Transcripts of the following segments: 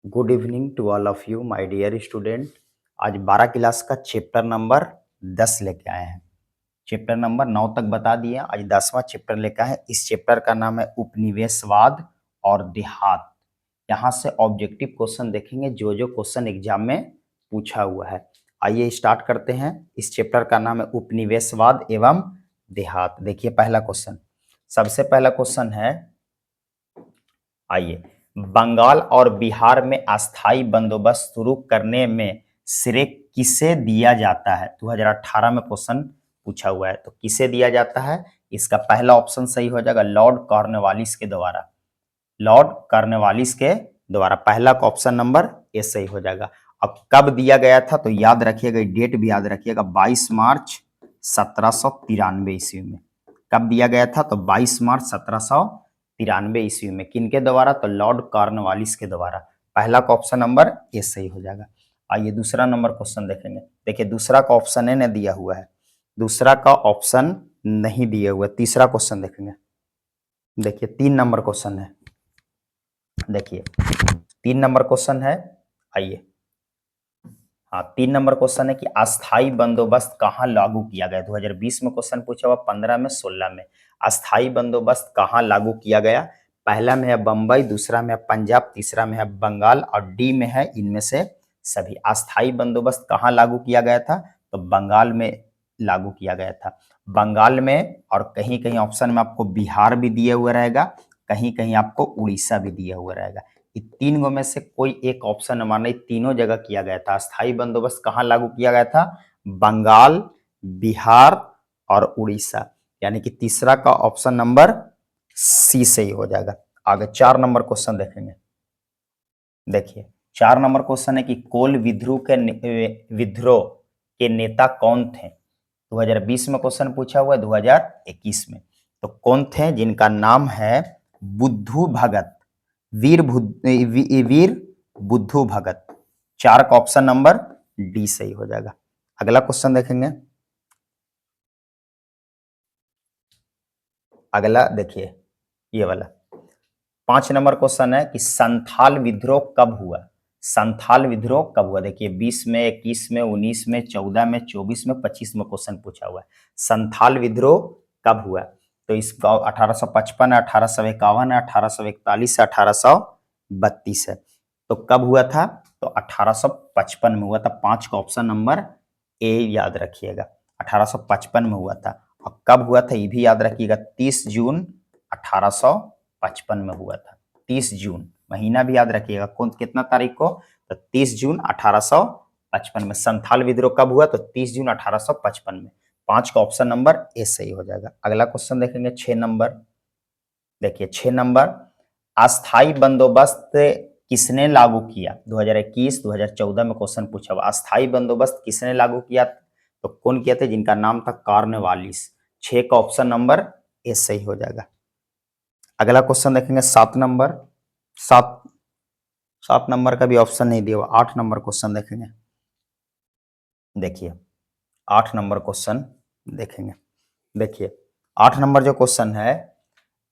Good evening to all of you my dear student. आज 12 class का chapter number 10 लेके आए हैं। चैप्टर नंबर 9 तक बता दिए, आज 10वां चैप्टर लेकर आए हैं। इस चैप्टर का नाम है उपनिवेशवाद और देहात। यहाँ से ऑब्जेक्टिव क्वेश्चन देखेंगे, जो जो क्वेश्चन एग्जाम में पूछा हुआ है। आइए स्टार्ट करते हैं। इस चैप्टर का नाम है उपनिवेशवाद एवं देहात। देखिए पहला क्वेश्चन, सबसे पहला क्वेश्चन है, आइए, बंगाल और बिहार में अस्थाई बंदोबस्त शुरू करने में श्रेय किसे दिया जाता है? 2018 में क्वेश्चन पूछा हुआ है, तो किसे दिया जाता है? इसका पहला ऑप्शन सही हो जाएगा, लॉर्ड कॉर्नवालिस के द्वारा। लॉर्ड कॉर्नवालिस के द्वारा पहला का ऑप्शन नंबर ए सही हो जाएगा। अब कब दिया गया था तो याद रखिएगा, डेट भी याद रखिएगा, 22 मार्च 1793 ईस्वी में। कब दिया गया था तो 22 मार्च 1793 ईस्वी में। किनके द्वारा? तो लॉर्ड कॉर्नवालिस के द्वारा। पहला का ऑप्शन नंबर ए सही हो जाएगा। आइए दूसरा नंबर क्वेश्चन देखेंगे। देखिए दूसरा का ऑप्शन ए ने दिया हुआ है, दूसरा का ऑप्शन नहीं दिया हुआ है। तीसरा क्वेश्चन देखेंगे। देखिए 3 नंबर क्वेश्चन है। देखिए 3 नंबर क्वेश्चन है, आइए, हाँ 3 नंबर क्वेश्चन है कि अस्थाई बंदोबस्त कहाँ लागू किया गया? 2020 में क्वेश्चन पूछा हुआ, 15 में, 16 में। अस्थाई बंदोबस्त कहाँ लागू किया गया? पहला में है बंबई, दूसरा में है पंजाब, तीसरा में है बंगाल और डी में है इनमें से सभी। अस्थाई बंदोबस्त कहाँ लागू किया गया था? तो बंगाल में लागू किया गया था। बंगाल में, और कहीं कहीं ऑप्शन में आपको बिहार भी दिया हुआ रहेगा, कहीं कहीं आपको उड़ीसा भी दिया हुआ रहेगा। इन तीन गो में से कोई एक ऑप्शन हमारे तीनों जगह किया गया था। अस्थाई बंदोबस्त कहाँ लागू किया गया था? बंगाल, बिहार और उड़ीसा। यानी कि तीसरा का ऑप्शन नंबर सी सही हो जाएगा। आगे 4 नंबर क्वेश्चन देखेंगे। देखिए 4 नंबर क्वेश्चन है कि कोल विद्रोह के नेता कौन थे? 2020 में क्वेश्चन पूछा हुआ है, 2021 में। तो कौन थे? जिनका नाम है बुद्धू भगत, वीर बुद्धू भगत। 4 का ऑप्शन नंबर डी सही हो जाएगा। अगला क्वेश्चन देखेंगे। अगला देखिए ये वाला 5 नंबर क्वेश्चन है कि संथाल विद्रोह कब हुआ? संथाल विद्रोह कब हुआ? देखिए 20 में, 21 में, 19 में, 14 में, 24 में, 25 में क्वेश्चन पूछा हुआ है। संथाल विद्रोह कब हुआ? तो इसका 1855 है, 1851 है, 1841 है, 1832 है। तो कब हुआ था? तो 1855 में हुआ था। 5 का ऑप्शन नंबर ए याद रखिएगा, 1855 में हुआ था। और कब हुआ था ये भी याद रखिएगा, 30 जून 1855 में हुआ था। 30 जून, महीना भी याद रखिएगा, कौन कितना तारीख को? तो 30 जून 1855 में। संथाल विद्रोह कब हुआ? तो 30 जून 1855 में। 5 का ऑप्शन नंबर ए सही हो जाएगा। अगला क्वेश्चन देखेंगे 6 नंबर। देखिए 6 नंबर, अस्थाई बंदोबस्त किसने लागू किया? 2021, 2014 में क्वेश्चन पूछा हुआ, अस्थाई बंदोबस्त किसने लागू किया? तो कौन किया था? जिनका नाम था कॉर्नवालिस। 6 का ऑप्शन नंबर ए सही हो जाएगा। अगला क्वेश्चन देखेंगे 7 नंबर। 7 7 नंबर का भी ऑप्शन नहीं दिया हुआ। 8 नंबर क्वेश्चन देखेंगे। देखिए 8 नंबर क्वेश्चन देखेंगे। देखिए 8 नंबर जो क्वेश्चन है,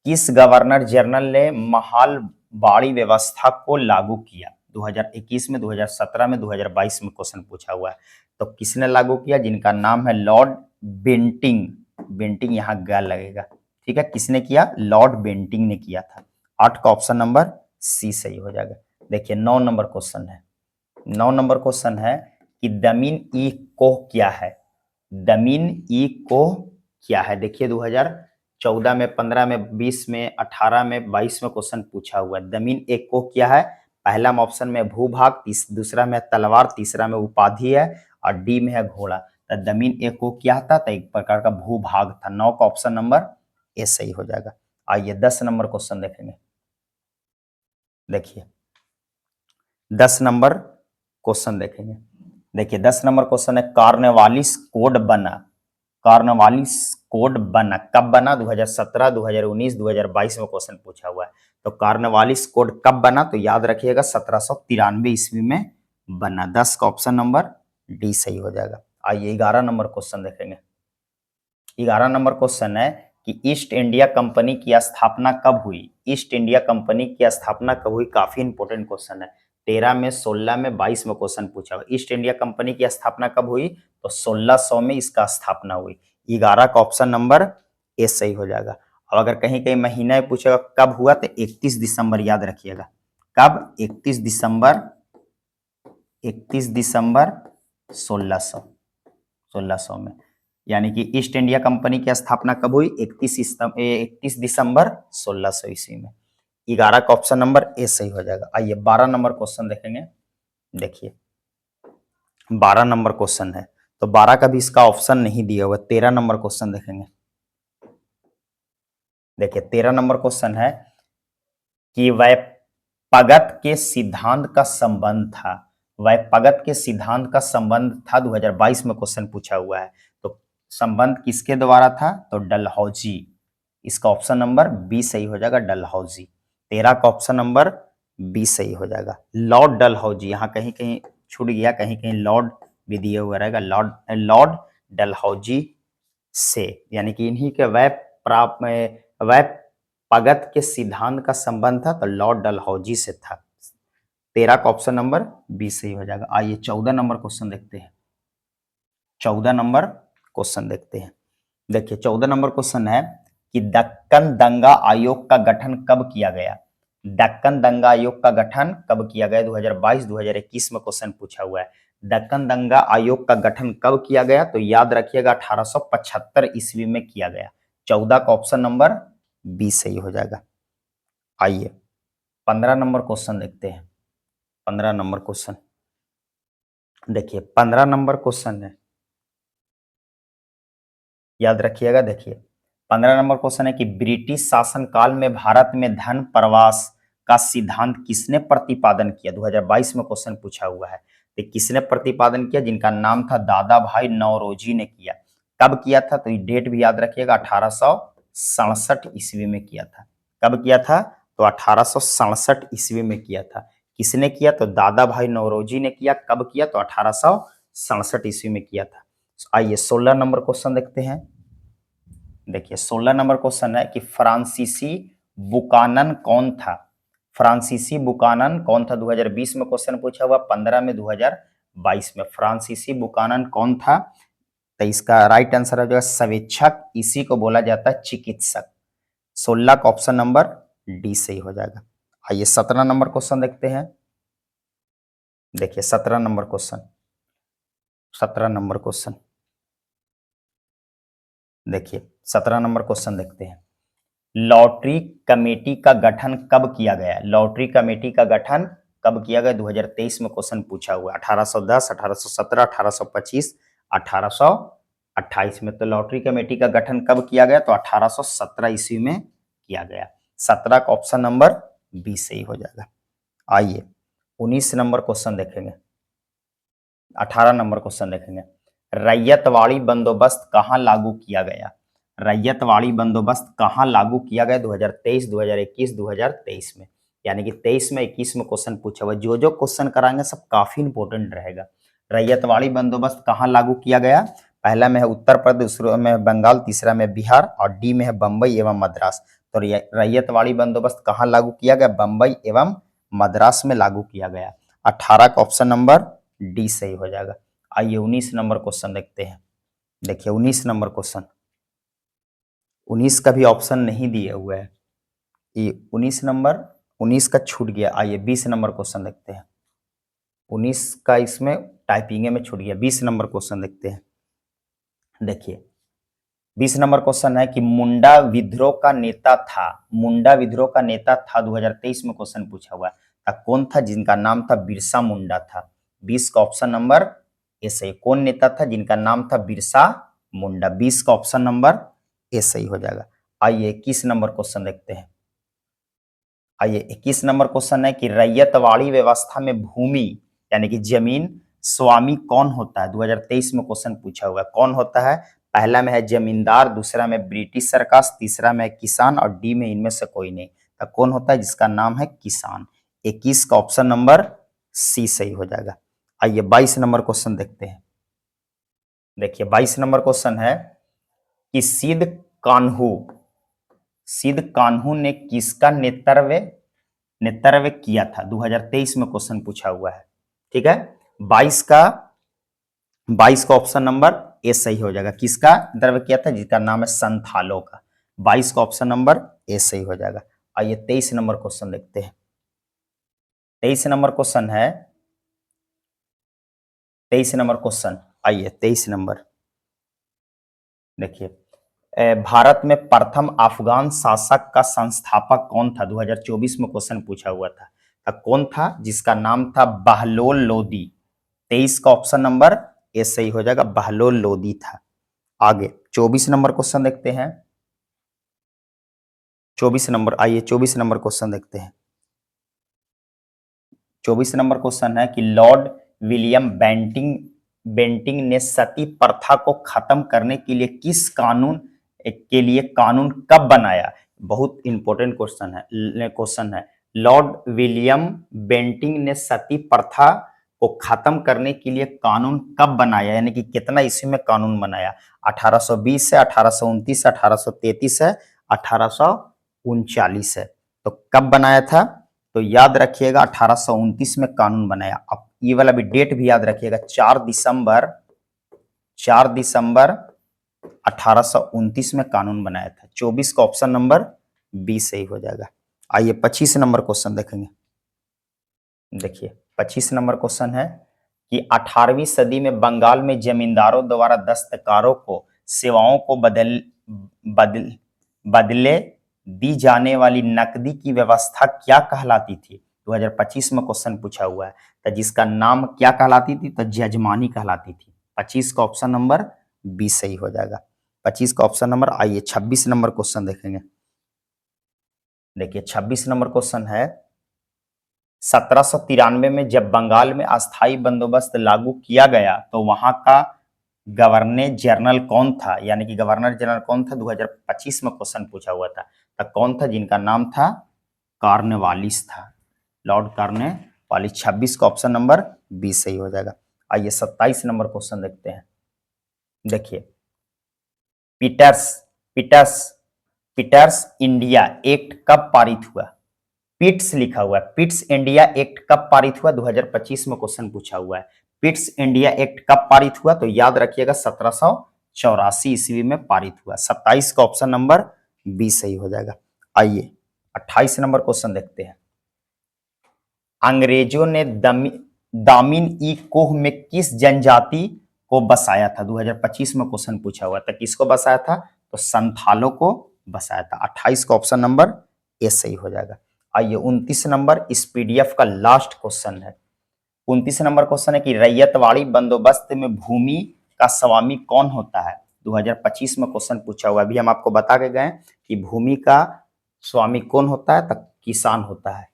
किस गवर्नर जनरल ने महालबाड़ी व्यवस्था को लागू किया? 2021 में, 2017 में, 2022 में क्वेश्चन पूछा हुआ है। तो किसने लागू किया? जिनका नाम है लॉर्ड बेंटिंग। बेंटिंग यहाँ ग लगेगा, ठीक है। किसने किया? लॉर्ड बेंटिंग ने किया था। 8 का ऑप्शन नंबर सी सही हो जाएगा। देखिए 9 नंबर क्वेश्चन है। 9 नंबर क्वेश्चन है कि दमीन ई कोह क्या है? दमीन ई कोह क्या है? देखिए 2014 में, 15 में, 20 में, 18 में, 22 में क्वेश्चन पूछा हुआ है। दमीन ए कोह क्या है? पहला में ऑप्शन में भूभाग, दूसरा में तलवार, तीसरा में उपाधि है और डी में है घोड़ा। तो दमीन ए कोह क्या था? तो एक प्रकार का भूभाग था। 9 का ऑप्शन नंबर ए सही हो जाएगा। आइए 10 नंबर क्वेश्चन देखेंगे। देखिए 10 नंबर क्वेश्चन देखेंगे। देखिए 10 नंबर क्वेश्चन है, कॉर्नवालिस कोड बना। कॉर्नवालिस कोड बना कब बना? 2017, 2019, 2022 में क्वेश्चन पूछा हुआ है। तो कॉर्नवालिस कोड कब बना? तो याद रखिएगा 1793 ईस्वी में बना। 10 का ऑप्शन नंबर डी सही हो जाएगा। आइए 11 नंबर क्वेश्चन देखेंगे। 11 नंबर क्वेश्चन है कि ईस्ट इंडिया कंपनी की स्थापना कब हुई? ईस्ट इंडिया कंपनी की स्थापना कब हुई? काफी इंपॉर्टेंट क्वेश्चन है। 13 में, 16 में, 22 में क्वेश्चन पूछा हुआ। ईस्ट इंडिया कंपनी की स्थापना कब हुई? तो 1600 में इसका स्थापना हुई। 11 का ऑप्शन नंबर ए सही हो जाएगा। और अगर कहीं कहीं महीना पूछेगा कब हुआ तो 31 दिसंबर याद रखिएगा। कब? 31 दिसंबर, 31 दिसंबर 1600 में। यानी कि ईस्ट इंडिया कंपनी की स्थापना कब हुई? 31 दिसंबर 1600 ईस्वी में। 11 का ऑप्शन नंबर ए सही हो जाएगा। आइए 12 नंबर क्वेश्चन देखेंगे। देखिए 12 नंबर क्वेश्चन है, तो 12 का भी इसका ऑप्शन नहीं दिया हुआ। 13 नंबर क्वेश्चन देखेंगे। देखिए 13 नंबर क्वेश्चन है कि वैपगत के सिद्धांत का संबंध था। वैपगत के सिद्धांत का संबंध था, 2022 में क्वेश्चन पूछा हुआ है। तो संबंध किसके द्वारा था? तो डलहौजी। इसका ऑप्शन नंबर बी सही हो जाएगा, डलहौजी। 13 का ऑप्शन नंबर बी सही हो जाएगा, लॉर्ड डलहौजी। यहाँ कहीं कहीं छूट गया, कहीं कहीं लॉर्ड भी दिया हुआ रहेगा, लॉर्ड डलहौजी से, यानी कि इन्हीं के वैपगत के सिद्धांत का संबंध था, तो लॉर्ड डलहौजी से था। 13 का ऑप्शन नंबर बी सही हो जाएगा। आइए 14 नंबर क्वेश्चन देखते हैं। 14 नंबर क्वेश्चन देखते हैं। देखिए 14 नंबर क्वेश्चन है कि दक्कन दंगा आयोग का गठन कब किया गया? दक्कन दंगा आयोग का गठन कब किया गया? 2022, 2021 में क्वेश्चन पूछा हुआ है। दक्कन दंगा आयोग का गठन कब किया गया? तो याद रखिएगा 1875 ईस्वी में किया गया। 14 का ऑप्शन नंबर बी सही हो जाएगा। आइए 15 नंबर क्वेश्चन देखते हैं। 15 नंबर क्वेश्चन देखिए, 15 नंबर क्वेश्चन है, याद रखिएगा। देखिए 15 नंबर क्वेश्चन है कि ब्रिटिश शासनकाल में भारत में धन प्रवास का सिद्धांत किसने प्रतिपादन किया? 2022 में क्वेश्चन पूछा हुआ है। तो किसने प्रतिपादन किया? जिनका नाम था दादा भाई नौरोजी ने किया। कब किया था? तो डेट भी याद रखिएगा, 1867 ईस्वी में किया था। कब किया था? तो 1867 ईस्वी में किया था। किसने किया? तो दादा भाई नौरोजी ने किया। कब किया? तो 1867 ईस्वी में किया था। आइए 16 नंबर क्वेश्चन देखते हैं। देखिए 16 नंबर क्वेश्चन है कि फ्रांसीसी बुकानन कौन था? फ्रांसीसी बुकानन कौन था? 2020 में क्वेश्चन पूछा हुआ, 15 में, 2022 में। फ्रांसीसी बुकानन कौन था? तो इसका राइट आंसर हो जाएगा सवेक्षक। इसी को बोला जाता है चिकित्सक। 16 का ऑप्शन नंबर डी सही हो जाएगा। आइए 17 नंबर क्वेश्चन देखते हैं। देखिए 17 नंबर क्वेश्चन, 17 नंबर क्वेश्चन देखिए 17 नंबर क्वेश्चन देखते हैं। लॉटरी कमेटी का गठन कब किया गया? लॉटरी कमेटी का गठन कब किया गया? 2023 में क्वेश्चन पूछा हुआ। 1810, 1817, 1825, 1828 में। तो लॉटरी कमेटी का गठन कब किया गया? तो 1817 ईस्वी में किया गया। 17 का ऑप्शन नंबर बी सही हो जाएगा। आइए 19 नंबर क्वेश्चन देखेंगे। 18 नंबर क्वेश्चन देखेंगे। रैयतवाड़ी बंदोबस्त कहाँ लागू किया गया? रैयतवाड़ी बंदोबस्त कहाँ लागू किया गया? 2023, 2021, 2023 में। यानी कि 23 में, 21 में क्वेश्चन पूछा हुआ। जो जो क्वेश्चन कराएंगे सब काफी इंपॉर्टेंट रहेगा। रैयतवाड़ी बंदोबस्त कहाँ लागू किया गया? पहला में है उत्तर प्रदेश, दूसरा में है बंगाल, तीसरा में बिहार और डी में है बंबई एवं मद्रास। तो रैयतवाड़ी बंदोबस्त कहाँ लागू किया गया? बंबई एवं मद्रास में लागू किया गया। 18 का ऑप्शन नंबर डी सही हो जाएगा। आइए 19 नंबर क्वेश्चन देखते हैं। देखिए 19 नंबर क्वेश्चन, 19 का भी ऑप्शन नहीं दिया हुआ है। ये 19 नंबर, 19 का छूट गया। आइए 20 नंबर क्वेश्चन देखते हैं। 19 का इसमें टाइपिंग में छूट गया। 20 नंबर क्वेश्चन देखते हैं। देखिए 20 नंबर क्वेश्चन है कि मुंडा विद्रोह का नेता था। मुंडा विद्रोह का नेता था, 2023 में क्वेश्चन पूछा हुआ था। कौन था? जिनका नाम था बिरसा मुंडा था। 20 का ऑप्शन नंबर ए सही। कौन नेता था जिनका नाम था बिरसा मुंडा? 20 का ऑप्शन नंबर ए सही हो जाएगा। आइए 21 नंबर क्वेश्चन देखते हैं। आइए 21 नंबर क्वेश्चन है कि रैयतवाड़ी व्यवस्था में भूमि यानी कि जमीन स्वामी कौन होता है? 2023 में क्वेश्चन पूछा हुआ है। कौन होता है? पहला में है जमींदार, दूसरा में ब्रिटिश सरकार, तीसरा में किसान और डी में इनमें से कोई नहीं। तो कौन होता है? जिसका नाम है किसान। 21 का ऑप्शन नंबर सी सही हो जाएगा। आइए 22 नंबर क्वेश्चन देखते हैं। देखिए 22 नंबर क्वेश्चन है कि सिद्ध कान्हू ने किसका नेतृत्व नेतृत्व किया था, 2023 में क्वेश्चन पूछा हुआ है। ठीक है, 22 का ऑप्शन नंबर ए सही हो जाएगा। किसका नेतृत्व किया था? जिसका नाम है संथालों का। 22 का ऑप्शन नंबर ए सही हो जाएगा। आइए 23 नंबर क्वेश्चन देखते हैं। 23 नंबर क्वेश्चन है, 23 नंबर क्वेश्चन, आइए 23 नंबर देखिए। भारत में प्रथम अफगान शासक का संस्थापक कौन था? 2024 में क्वेश्चन पूछा हुआ था। कौन था? जिसका नाम था बहलोल लोदी। 23 का ऑप्शन नंबर ए सही हो जाएगा, बहलोल लोदी था। आगे 24 नंबर क्वेश्चन देखते हैं। 24 नंबर, आइए 24 नंबर क्वेश्चन देखते हैं। 24 नंबर क्वेश्चन है कि लॉर्ड विलियम बेंटिंग ने सती प्रथा को खत्म करने के लिए किस कानून कब बनाया? बहुत इंपॉर्टेंट क्वेश्चन है। लॉर्ड विलियम बेंटिंग ने सती प्रथा को खत्म करने के लिए कानून कब बनाया, यानी कि कितना ईस्वी में कानून बनाया? 1820 है, 1829 है, 1833 है, 1839 है। तो कब बनाया था? तो याद रखिएगा 1829 में कानून बनाया। अब ये वाला भी डेट भी याद रखिएगा, 4 दिसंबर 1829 में कानून बनाया था। 24 का ऑप्शन नंबर बी सही हो जाएगा। आइए 25 नंबर क्वेश्चन देखेंगे। देखिए 25 नंबर क्वेश्चन है कि 18वीं सदी में बंगाल में जमींदारों द्वारा दस्तकारों को सेवाओं को बदले दी जाने वाली नकदी की व्यवस्था क्या कहलाती थी? 2025 में क्वेश्चन पूछा हुआ है। तो जिसका नाम क्या कहलाती थी? तो जजमानी कहलाती थी। 25 का ऑप्शन नंबर बी सही हो जाएगा। 25 का ऑप्शन नंबर। आइए 26 नंबर क्वेश्चन देखेंगे। देखिए 26 नंबर क्वेश्चन है, 1793 में जब बंगाल में अस्थाई बंदोबस्त लागू किया गया तो वहां का गवर्नर जनरल कौन था? यानी कि गवर्नर जनरल कौन था? 2025 में क्वेश्चन पूछा हुआ था। तो कौन था? जिनका नाम था कॉर्नवालिस था, लॉर्ड कॉर्नवालिस। 26 का ऑप्शन नंबर बी सही हो जाएगा। आइए 27 नंबर क्वेश्चन देखते हैं। देखिए Pitt's Pitt's Pitt's India act कब पारित हुआ? पिट्स लिखा हुआ है। पिट्स इंडिया एक्ट कब पारित हुआ? 2025 में क्वेश्चन पूछा हुआ है। पिट्स इंडिया एक्ट कब पारित हुआ? तो याद रखिएगा 1784 ईस्वी में पारित हुआ। 27 का ऑप्शन नंबर बी सही हो जाएगा। आइए 28 नंबर क्वेश्चन देखते हैं। अंग्रेजों ने दामिन ई कोह में किस जनजाति को बसाया था? 2025 में क्वेश्चन पूछा हुआ था। किसको बसाया था? तो संथालों को बसाया था। 28 का ऑप्शन नंबर ए सही हो जाएगा। आइए 29 नंबर इस पीडीएफ का लास्ट क्वेश्चन है। 29 नंबर क्वेश्चन है कि रैयतवाड़ी बंदोबस्त में भूमि का स्वामी कौन होता है? 2025 में क्वेश्चन पूछा हुआ है। अभी हम आपको बता के गए कि भूमि का स्वामी कौन होता है? तो किसान होता है।